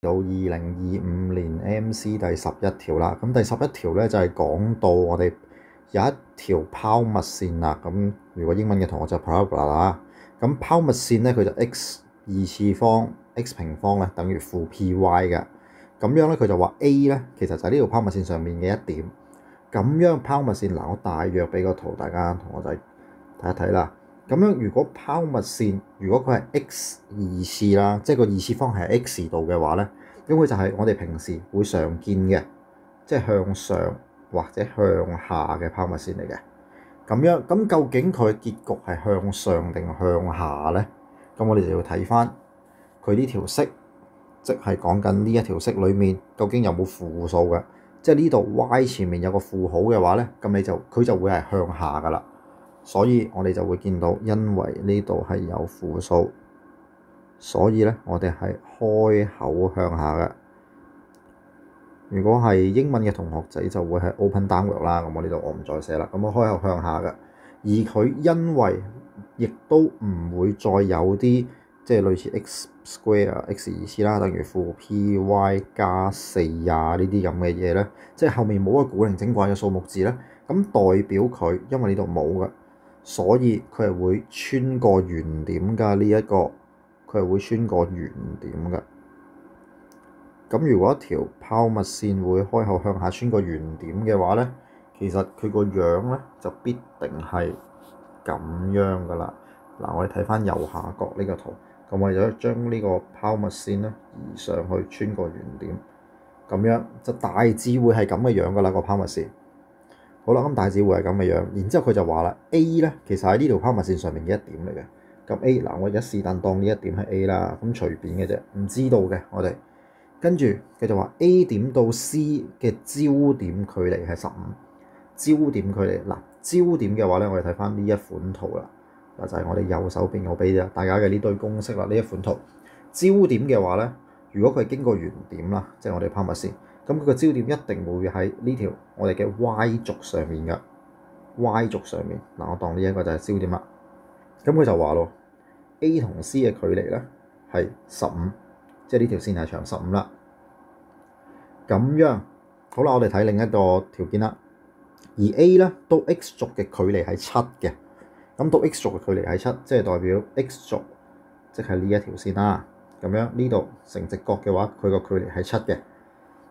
到2025年 MC 第11條啦。咁第11條咧就係講到我哋有一條拋物線啦。咁如果英文嘅同學就 parabola 啦。咁拋物線咧佢就 x 二次方 x 平方咧等於負 py 嘅。咁樣咧佢就話 A 咧其實就係呢條拋物線上面嘅一點。咁樣拋物線嗱，我大約俾個圖大家同學仔睇一睇啦。咁樣如果拋物線如果佢係 x 二次啦，即係個二次方係 x 度嘅話咧，咁佢就係我哋平時會常見嘅，即係向上或者向下嘅拋物線嚟嘅。咁樣咁究竟佢嘅結局係向上定向下咧？咁我哋就要睇翻佢呢條式，即係講緊呢一條式裡面究竟有冇負數嘅。即係呢度 y 前面有個負號嘅話咧，咁佢就會係向下噶啦。所以我哋就會見到，因為呢度係有負數，所以咧我哋係開口向下嘅。如果係英文嘅同學仔就會係 open downward 啦。咁我呢度我唔再寫啦。咁我開口向下嘅，而佢因為亦都唔會再有啲即係類似 x square x 二次啦，等於負 py 加4啊呢啲咁嘅嘢咧，即係後面冇一個古靈精怪嘅數目字咧，咁代表佢因為呢度冇嘅，所以佢係會穿過原點㗎。呢一個佢係會穿過原點㗎。咁如果一條拋物線會開口向下穿過原點嘅話咧，其實佢個樣咧就必定係咁樣㗎啦。嗱，我哋睇翻右下角呢個圖，咁我哋就將呢個拋物線咧移上去穿過原點，咁樣就大致會係咁嘅樣㗎啦。個拋物線好啦，咁大致會係咁嘅樣。然之後佢就話啦 ，A 咧其實喺呢條拋物線上面嘅一點嚟嘅。咁 A 嗱，我而家是但當呢一點係 A 啦，咁隨便嘅啫，唔知道嘅我哋。跟住佢就話 A 點到 C 嘅焦點距離係15，焦點距離嗱，焦點嘅話咧，我哋睇翻呢一款圖啦，嗱就係我哋右手邊我俾大家嘅呢堆公式啦。呢一款圖焦點嘅話咧，如果佢係經過原點啦，即係我哋拋物線，咁佢個焦點一定會喺呢條我哋嘅 Y 軸上面嘅 Y 軸上面嗱，我當呢一個就係焦點啦。咁佢就話咯 ，A 同 C 嘅距離咧係15。即係呢條線係長15啦。咁樣好啦，我哋睇另一個條件啦。而 A 咧到 X 軸嘅距離係7嘅。咁到 X 軸嘅距離係7，即係代表 X 軸即係呢一條線啦。咁樣呢度成直角嘅話，佢個距離係7嘅。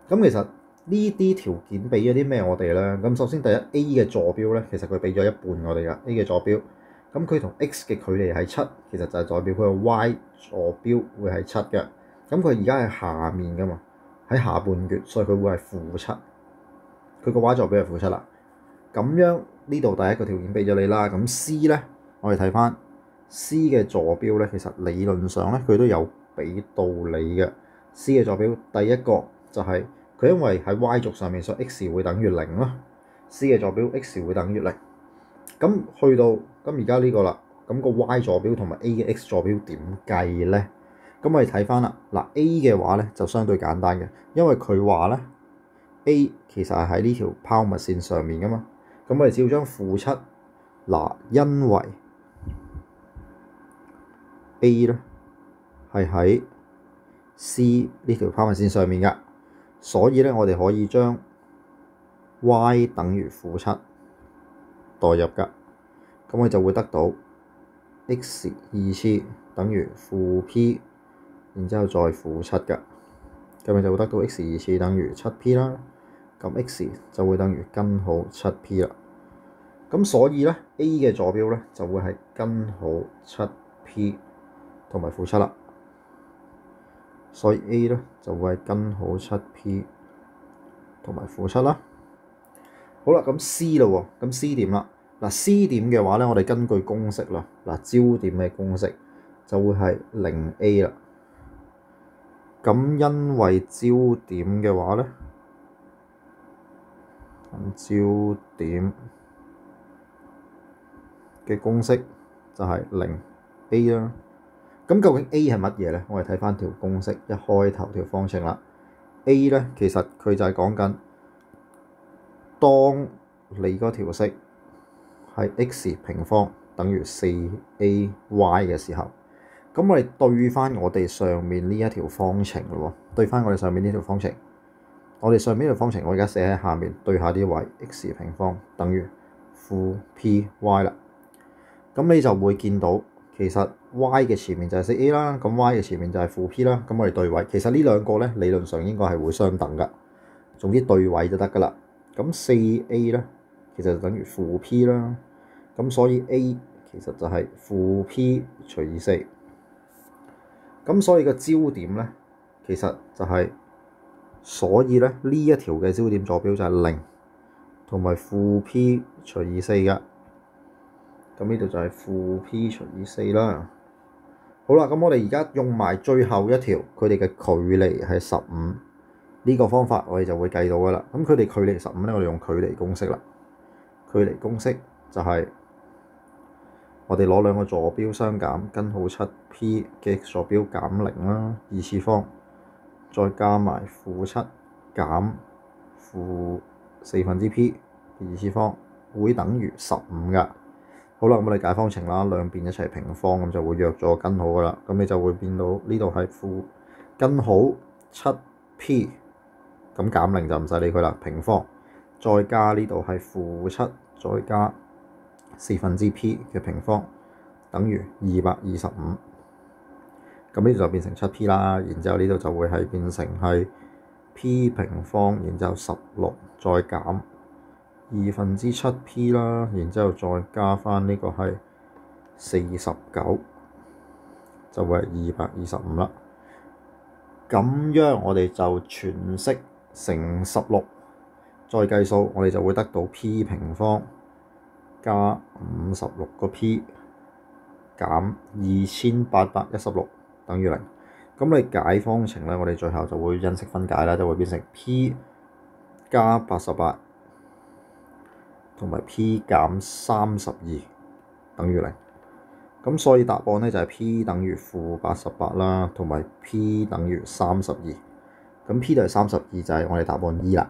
咁其實呢啲條件俾咗啲咩我哋咧？咁首先第一 A 嘅坐標咧，其實佢俾咗一半我哋㗎 A 嘅坐標。咁佢同 X 嘅距離係7，其實就係代表佢個 Y 坐標會係7嘅。咁佢而家係下面㗎嘛，喺下半橛，所以佢會係-7。佢個 Y 坐標係-7啦。咁樣呢度第一個條件俾咗你啦。咁 C 咧，我哋睇翻 C 嘅坐標咧，其實理論上咧佢都有俾道理嘅。C 嘅坐標第一個就係佢因為喺 Y 軸上面，所以 X 會等於0咯。C 嘅坐標 X 會等於0。咁去到咁而家呢個啦，咁個 Y 坐標同埋 A 嘅 X 坐標點計咧？咁我哋睇翻啦，嗱 A 嘅話咧就相對簡單嘅，因為佢話咧 A 其實係喺呢條拋物線上面噶嘛。咁我哋只要將-7嗱，因為 A 咧係喺 C 呢條拋物線上面噶，所以咧我哋可以將 Y 等於-7代入噶，咁我就會得到 X 二次等於負 P。然之後再-7㗎，咁咪就會得到 x 二次等於7p 啦。咁 x 就會等於根號 7p 啦。咁所以咧 A 嘅坐標咧就會係根號 7p 同埋-7啦。所以 A 咧就會係根號 7p 同埋-7啦。好啦，咁 C 啦喎，咁 C 點啦？嗱 C 點嘅話咧，我哋根據公式啦，嗱焦點嘅公式就會係0a啦。咁因為焦點嘅話咧，焦點嘅公式就係0a啦。咁究竟 A 係乜嘢咧？我哋睇翻條公式，一開頭條方程啦。A 咧其實佢就係講緊，當你嗰條式係 x 平方等於4ay 嘅時候，咁我哋對翻我哋上面呢一條方程咯喎，對翻我哋上面呢條方程，我哋上面呢條方程我而家寫喺下面，對下啲位 x 平方等於負 py 啦。咁你就會見到其實 y 嘅前面就係 4a 啦，咁 y 嘅前面就係負 p 啦。咁我哋對位，其實呢兩個咧理論上應該係會相等噶，總之對位就得噶啦。咁 4a 咧其實就等於負 p 啦，咁所以 a 其實就係負 p 除以4。咁所以個焦點咧其實就係，所以咧呢一條嘅焦點坐標就係0同埋負 p 除以4嘅。咁呢度就係負 p 除以4啦。好啦，咁我哋而家用埋最後一條，佢哋嘅距離係15呢個方法，我哋就會計到噶啦。咁佢哋距離15咧，我哋用距離公式啦。距離公式就係我哋攞兩個坐標相減，根號 7p 嘅坐標減0啦，二次方，再加埋負7減負4/p 嘅二次方，會等於15噶。好啦，咁我哋解方程啦，兩邊一齊平方，咁就會約咗根號噶啦。咁你就會變到呢度係負根號 7p， 咁減0就唔使理佢啦，平方，再加呢度係負7，再加4/p 嘅平方，等於225。咁呢度就變成 7p 啦，然之後呢度就會係變成係 p 平方，然之後16，再減2/7p 啦，然之後再加翻呢個係49，就會係225啦。咁樣我哋就全式乘16，再計數，我哋就會得到 p 平方加56p 減2816等於0。咁你解方程咧，我哋最後就會因式分解啦，就會變成 p 加88同埋 p 減32等於0。咁所以答案咧就係 p 等於負88啦，同埋 p 等於32。咁 p 等於32就係我哋答案 E 啦。